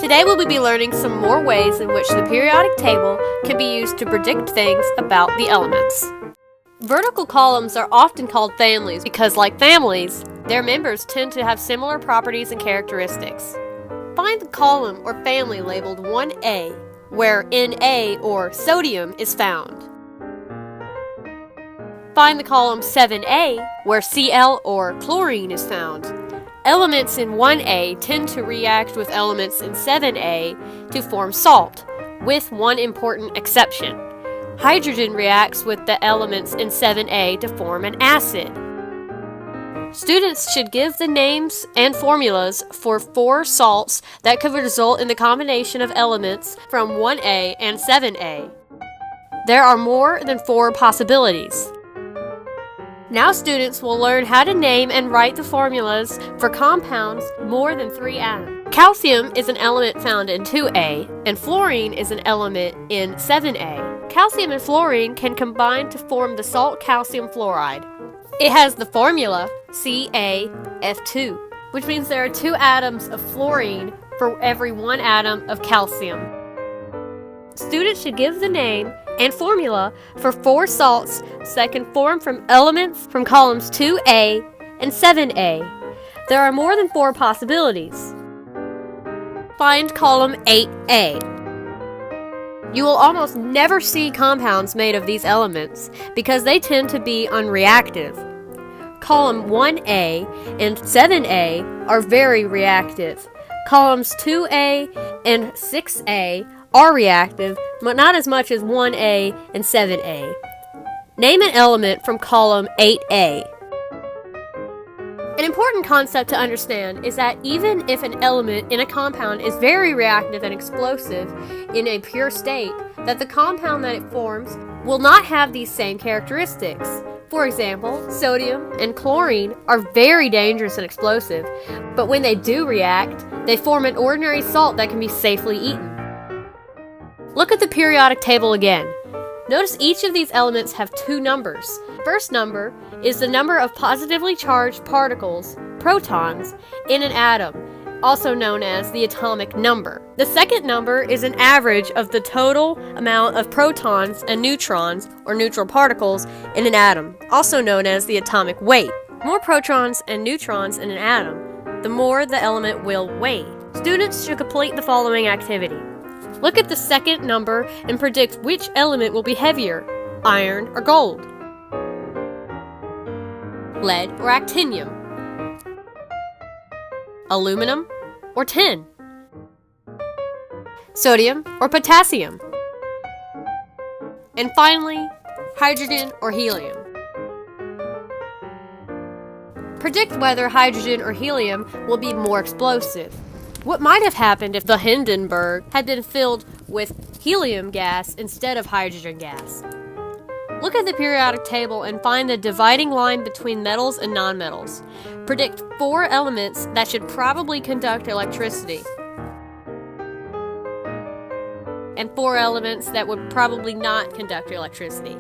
Today we'll be learning some more ways in which the periodic table can be used to predict things about the elements. Vertical columns are often called families because, like families, their members tend to have similar properties and characteristics. Find the column or family labeled 1A, where Na or sodium is found. Find the column 7A, where Cl or chlorine is found. Elements in 1A tend to react with elements in 7A to form salt, with one important exception. Hydrogen reacts with the elements in 7A to form an acid. Students should give the names and formulas for 4 salts that could result in the combination of elements from 1A and 7A. There are more than 4 possibilities. Now students will learn how to name and write the formulas for compounds more than 3 atoms. Calcium is an element found in 2A, and fluorine is an element in 7A. Calcium and fluorine can combine to form the salt calcium fluoride. It has the formula CaF2, which means there are 2 atoms of fluorine for every 1 atom of calcium. Students should give the name and formula for 4 salts that can form from elements from columns 2A and 7A. There are more than 4 possibilities. Find column 8A. You will almost never see compounds made of these elements because they tend to be unreactive. Column 1A and 7A are very reactive. Columns 2A and 6A are reactive, but not as much as 1A and 7A. Name an element from column 8A. An important concept to understand is that even if an element in a compound is very reactive and explosive in a pure state, that the compound that it forms will not have these same characteristics. For example, sodium and chlorine are very dangerous and explosive, but when they do react, they form an ordinary salt that can be safely eaten. Look at the periodic table again. Notice each of these elements have 2 numbers. First number is the number of positively charged particles, protons, in an atom, also known as the atomic number. The second number is an average of the total amount of protons and neutrons, or neutral particles, in an atom, also known as the atomic weight. The more protons and neutrons in an atom, the more the element will weigh. Students should complete the following activity. Look at the second number and predict which element will be heavier, iron or gold, lead or actinium, aluminum or tin, sodium or potassium, and finally, hydrogen or helium. Predict whether hydrogen or helium will be more explosive. What might have happened if the Hindenburg had been filled with helium gas instead of hydrogen gas? Look at the periodic table and find the dividing line between metals and nonmetals. Predict 4 elements that should probably conduct electricity, and 4 elements that would probably not conduct electricity.